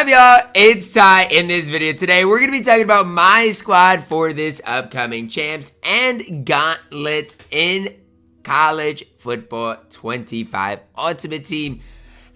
What up, y'all? It's Ty. In this video today, we're going to be talking about my squad for this upcoming Champs and Gauntlet in College Football 25 Ultimate Team.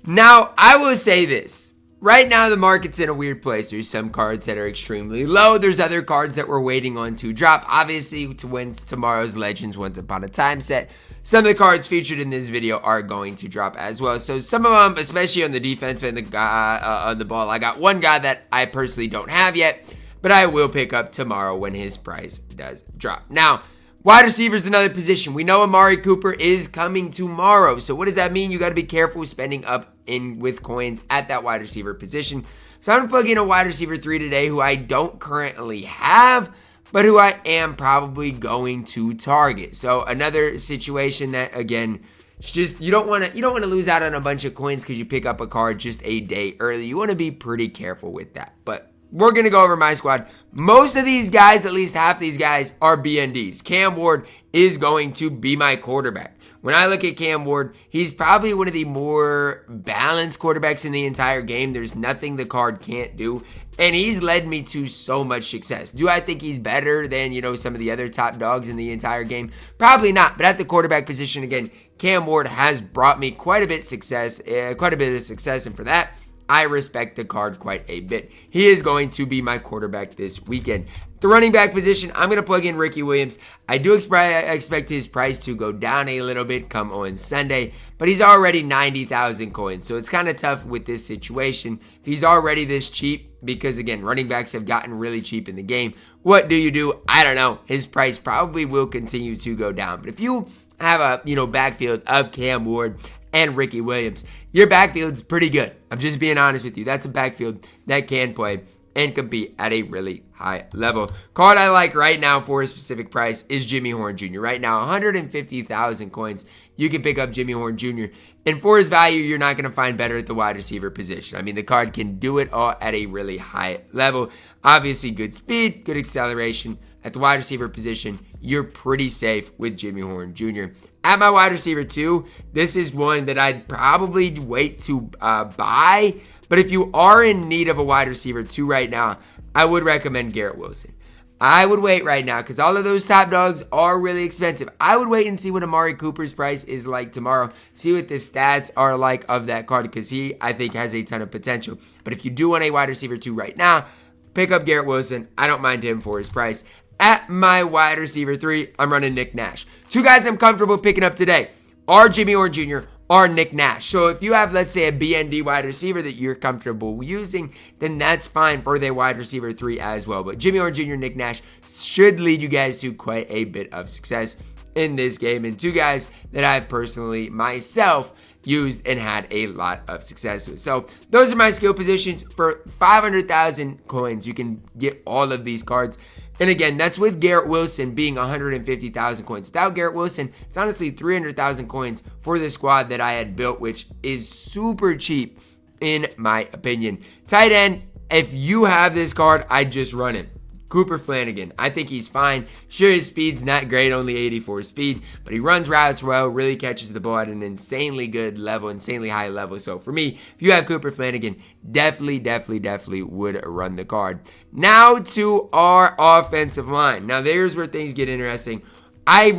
Now, I will say this. Right now, the market's in a weird place. There's some cards that are extremely low. There's other cards that we're waiting on to drop. Obviously, to win tomorrow's Legends Once Upon a Time set, some of the cards featured in this video are going to drop as well. So some of them, especially on the defense and on the ball, I got one guy that I personally don't have yet, but I will pick up tomorrow when his price does drop. Now, wide receiver is another position. We know Amari Cooper is coming tomorrow. So what does that mean? You got to be careful spending up in with coins at that wide receiver position. So I'm going to plug in a wide receiver 3 today who I don't currently have, but who I am probably going to target. So another situation that, again, it's just you don't want to lose out on a bunch of coins because you pick up a card just a day early. You want to be pretty careful with that. But we're going to go over my squad. Most of these guys, at least half these guys, are BNDs. Cam Ward is going to be my quarterback. When I look at Cam Ward, he's probably one of the more balanced quarterbacks in the entire game. There's nothing the card can't do. And he's led me to so much success. Do I think he's better than, some of the other top dogs in the entire game? Probably not. But at the quarterback position, again, Cam Ward has brought me quite a bit of success. And for that, I respect the card quite a bit. He is going to be my quarterback this weekend. The running back position, I'm going to plug in Ricky Williams. I do expect his price to go down a little bit come on Sunday, but he's already 90,000 coins, so it's kind of tough with this situation. If he's already this cheap, because again, running backs have gotten really cheap in the game, what do? I don't know. His price probably will continue to go down, but if you have a backfield of Cam Ward and Ricky Williams, your backfield's pretty good. I'm just being honest with you. That's a backfield that can play and compete at a really high level. Card I like right now for a specific price is Jimmy Horn Jr. Right now, 150,000 coins. You can pick up Jimmy Horn Jr. And for his value, you're not going to find better at the wide receiver position. I mean, the card can do it all at a really high level. Obviously, good speed, good acceleration. At the wide receiver position, you're pretty safe with Jimmy Horn Jr. At my wide receiver 2, this is one that I'd probably wait to buy. But if you are in need of a wide receiver 2 right now, I would recommend Garrett Wilson. I would wait right now because all of those top dogs are really expensive. I would wait and see what Amari Cooper's price is like tomorrow. See what the stats are like of that card because he, I think, has a ton of potential. But if you do want a wide receiver 2 right now, pick up Garrett Wilson. I don't mind him for his price. At my wide receiver 3, I'm running Nick Nash. 2 guys I'm comfortable picking up today are Jimmy Horn Jr. or Nick Nash. So if you have, let's say, a BND wide receiver that you're comfortable using, then that's fine for the wide receiver 3 as well. But Jimmy Horn Jr., Nick Nash should lead you guys to quite a bit of success in this game. And 2 guys that I've personally, myself, used and had a lot of success with. So those are my skill positions. For 500,000 coins, you can get all of these cards. And again, that's with Garrett Wilson being 150,000 coins. Without Garrett Wilson, it's honestly 300,000 coins for the squad that I had built, which is super cheap in my opinion. Tight end, if you have this card, I'd just run it. Cooper Flanagan, I think he's fine. Sure, his speed's not great, only 84 speed, but he runs routes well, really catches the ball at an insanely good level, insanely high level. So for me, if you have Cooper Flanagan, definitely would run the card. Now to our offensive line. Now there's where things get interesting. I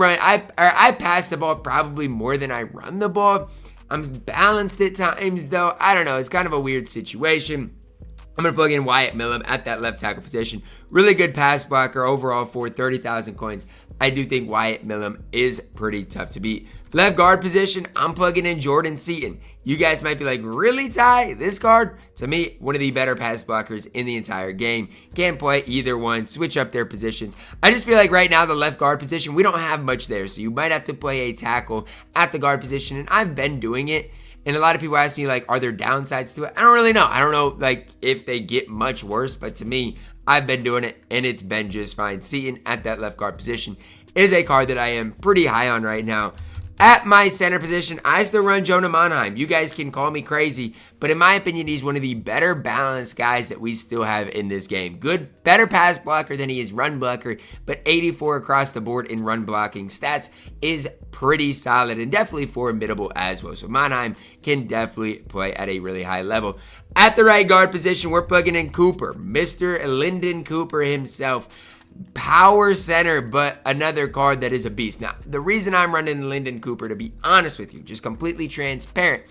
pass the ball probably more than I run the ball. I'm balanced at times though. I don't know. It's kind of a weird situation. I'm going to plug in Wyatt Millam at that left tackle position. Really good pass blocker overall for 30,000 coins. I do think Wyatt Millam is pretty tough to beat. Left guard position, I'm plugging in Jordan Seaton. You guys might be like, really, Ty? This card? To me, one of the better pass blockers in the entire game. Can play either one, switch up their positions. I just feel like right now, the left guard position, we don't have much there. So you might have to play a tackle at the guard position, and I've been doing it. And a lot of people ask me, like, are there downsides to it? I don't really know. I don't know, like, if they get much worse. But to me, I've been doing it, and it's been just fine. Seaton at that left guard position is a card that I am pretty high on right now. At my center position, I still run Jonah Monheim. You guys can call me crazy, but in my opinion, he's one of the better balanced guys that we still have in this game. Good, better pass blocker than he is run blocker, but 84 across the board in run blocking stats is pretty solid and definitely formidable as well. So Monheim can definitely play at a really high level. At the right guard position, we're plugging in Cooper, Mr. Lyndon Cooper himself. Power center, but another card that is a beast. Now, the reason I'm running Lyndon Cooper, to be honest with you, just completely transparent,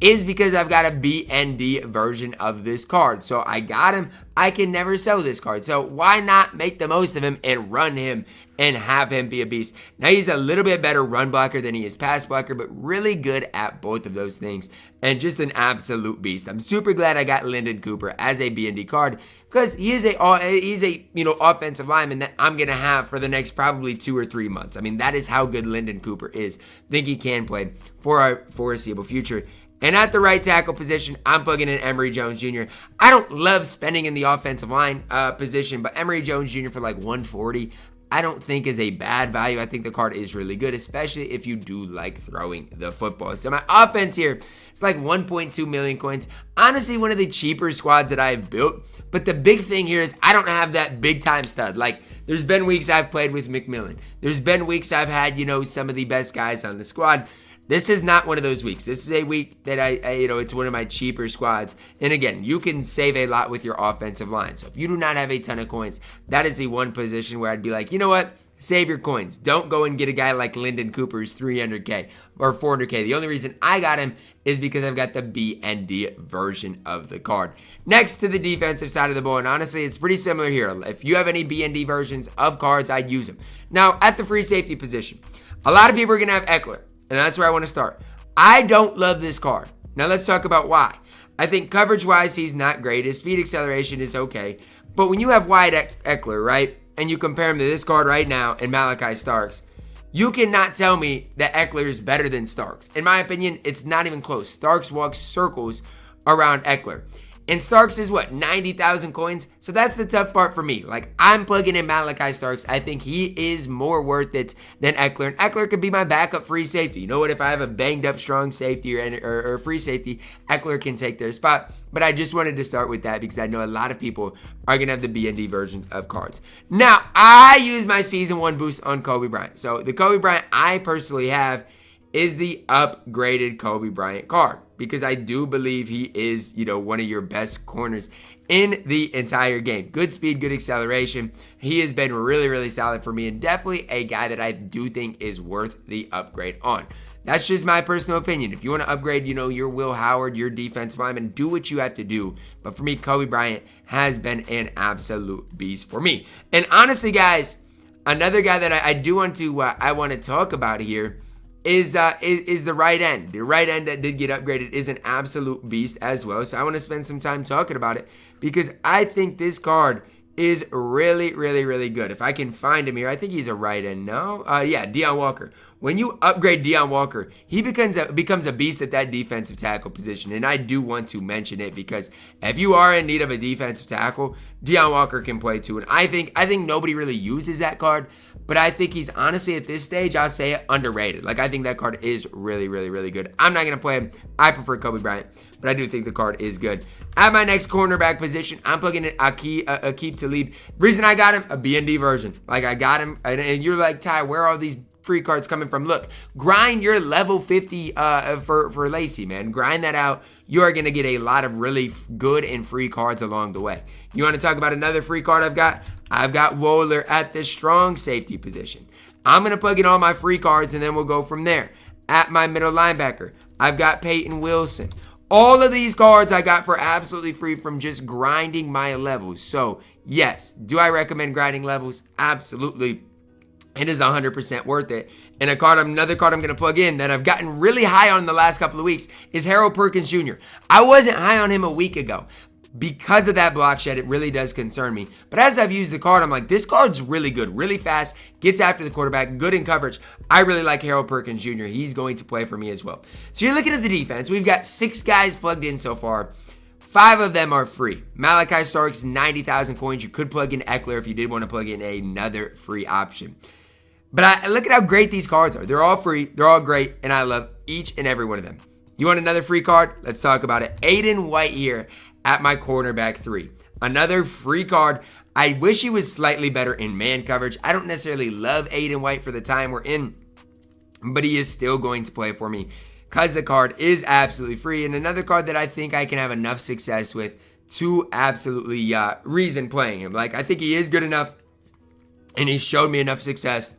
is because I've got a BND version of this card. So I got him. I can never sell this card. So why not make the most of him and run him and have him be a beast? Now, he's a little bit better run blocker than he is pass blocker, but really good at both of those things and just an absolute beast. I'm super glad I got Lyndon Cooper as a BND card because he's a offensive lineman that I'm going to have for the next probably 2 or 3 months. I mean, that is how good Lyndon Cooper is. I think he can play for our foreseeable future. And at the right tackle position, I'm plugging in Emory Jones Jr. I don't love spending in the offensive line position, but Emory Jones Jr. for like 140, I don't think is a bad value. I think the card is really good, especially if you do like throwing the football. So my offense here, it's like 1.2 million coins. Honestly, one of the cheaper squads that I've built. But the big thing here is I don't have that big time stud. Like, there's been weeks I've played with McMillan. There's been weeks I've had, some of the best guys on the squad. This is not one of those weeks. This is a week that it's one of my cheaper squads. And again, you can save a lot with your offensive line. So if you do not have a ton of coins, that is the one position where I'd be like, you know what? Save your coins. Don't go and get a guy like Lyndon Cooper who's 300K or 400K. The only reason I got him is because I've got the BND version of the card. Next to the defensive side of the ball, and honestly, it's pretty similar here. If you have any BND versions of cards, I'd use them. Now, at the free safety position, a lot of people are going to have Eckler. And that's where I want to start. I don't love this card. Now let's talk about why. I think coverage-wise, he's not great. His speed acceleration is okay. But when you have Wyatt Eckler, right, and you compare him to this card right now and Malachi Starks, you cannot tell me that Eckler is better than Starks. In my opinion, it's not even close. Starks walks circles around Eckler. And Starks is what, 90,000 coins? So that's the tough part for me. Like, I'm plugging in Malachi Starks. I think he is more worth it than Eckler. And Eckler could be my backup free safety. You know what? If I have a banged up strong safety or free safety, Eckler can take their spot. But I just wanted to start with that because I know a lot of people are going to have the BND version of cards. Now, I use my Season 1 boost on Kobe Bryant. So the Kobe Bryant I personally have is the upgraded Kobe Bryant card because I do believe he is, one of your best corners in the entire game. Good speed, good acceleration. He has been really, really solid for me and definitely a guy that I do think is worth the upgrade on. That's just my personal opinion. If you want to upgrade, your Will Howard, your defensive lineman, do what you have to do. But for me, Kobe Bryant has been an absolute beast for me. And honestly, guys, another guy that I do want to talk about here is the right end. The right end that did get upgraded is an absolute beast as well. So I want to spend some time talking about it because I think this card is really, really, really good. If I can find him here, I think he's a right end. No? Yeah, Deion Walker. When you upgrade Deion Walker, he becomes a beast at that defensive tackle position. And I do want to mention it because if you are in need of a defensive tackle, Deion Walker can play too. And I think nobody really uses that card. But I think he's honestly at this stage, I'll say it, underrated. Like, I think that card is really, really, really good. I'm not going to play him. I prefer Kobe Bryant, but I do think the card is good. At my next cornerback position, I'm plugging in Aqib Talib. Reason I got him, a BND version. Like, I got him, and you're like, Ty, where are all these free cards coming from? Look, grind your level 50 for Lacey, man. Grind that out. You are going to get a lot of really good and free cards along the way. You want to talk about another free card I've got? I've got Wohler at the strong safety position. I'm going to plug in all my free cards, and then we'll go from there. At my middle linebacker, I've got Peyton Wilson. All of these cards I got for absolutely free from just grinding my levels. So, yes, do I recommend grinding levels? Absolutely. It is 100% worth it. And another card I'm going to plug in that I've gotten really high on the last couple of weeks is Harold Perkins Jr. I wasn't high on him a week ago. Because of that block shed, it really does concern me. But as I've used the card, I'm like, this card's really good, really fast, gets after the quarterback, good in coverage. I really like Harold Perkins Jr. He's going to play for me as well. So you're looking at the defense. We've got 6 guys plugged in so far. 5 of them are free. Malachi Starks, 90,000 coins. You could plug in Eckler if you did want to plug in another free option. But look at how great these cards are. They're all free. They're all great. And I love each and every one of them. You want another free card? Let's talk about it. Aiden White here at my cornerback 3. Another free card. I wish he was slightly better in man coverage. I don't necessarily love Aiden White for the time we're in, but he is still going to play for me. because the card is absolutely free, and another card that I think I can have enough success with to absolutely reason playing him. Like, I think he is good enough, and he showed me enough success.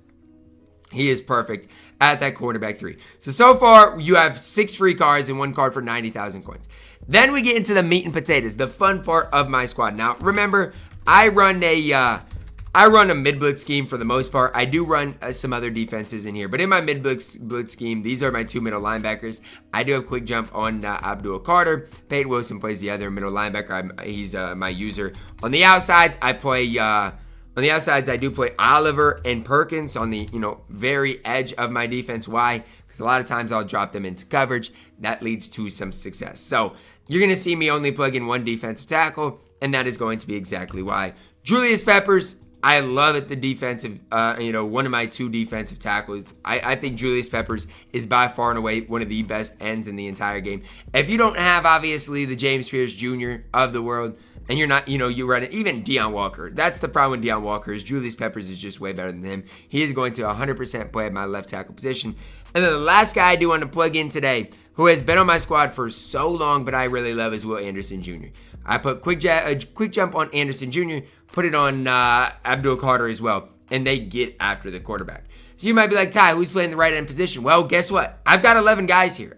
He is perfect at that quarterback 3. So far, you have 6 free cards and 1 card for 90,000 coins. Then we get into the meat and potatoes, the fun part of my squad. Now, remember, I run a mid-blitz scheme for the most part. I do run some other defenses in here, but in my mid-blitz scheme, these are my 2 middle linebackers. I do have quick jump on Abdul Carter. Peyton Wilson plays the other middle linebacker. He's my user. On the outsides, I play... On the outsides, I do play Oliver and Perkins on the, very edge of my defense. Why? Because a lot of times I'll drop them into coverage. That leads to some success. So you're going to see me only plug in 1 defensive tackle, and that is going to be exactly why. Julius Peppers, I love it, the defensive, one of my 2 defensive tackles. I think Julius Peppers is by far and away one of the best ends in the entire game. If you don't have, obviously, the James Pierce Jr. of the world, and you're not, you run it, even Deion Walker. That's the problem with Deion Walker is Julius Peppers is just way better than him. He is going to 100% play at my left tackle position. And then the last guy I do want to plug in today, who has been on my squad for so long, but I really love, is Will Anderson Jr. I put quick jump on Anderson Jr., put it on Abdul Carter as well, and they get after the quarterback. So you might be like, Ty, who's playing the right end position? Well, guess what? I've got 11 guys here.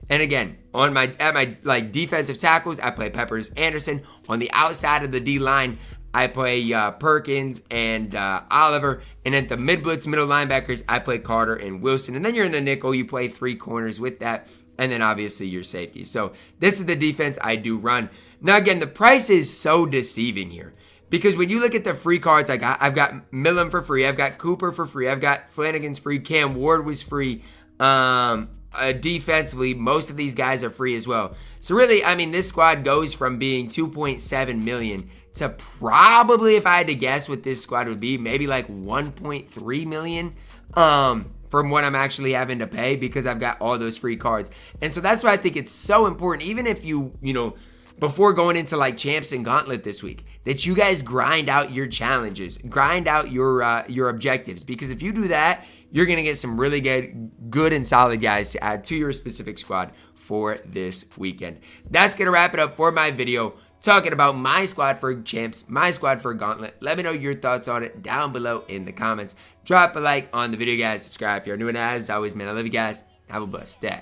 And again, at my defensive tackles, I play Peppers, Anderson. On the outside of the D line, I play Perkins and Oliver. And at the mid-blitz middle linebackers, I play Carter and Wilson. And then you're in the nickel, you play 3 corners with that. And then obviously your safety. So this is the defense I do run. Now again, the price is so deceiving here. Because when you look at the free cards I got, I've got Millen for free, I've got Cooper for free, I've got Flanagan's free, Cam Ward was free. Defensively, most of these guys are free as well. So really, this squad goes from being 2.7 million to probably, if I had to guess what this squad would be, maybe like 1.3 million from what I'm actually having to pay because I've got all those free cards. And so that's why I think it's so important, even if you before going into like Champs and Gauntlet this week, that you guys grind out your challenges, grind out your objectives. Because if you do that, you're going to get some really good and solid guys to add to your specific squad for this weekend. That's going to wrap it up for my video talking about my squad for Champs, my squad for Gauntlet. Let me know your thoughts on it down below in the comments. Drop a like on the video, guys. Subscribe if you're new, and as always, man, I love you guys. Have a blessed day.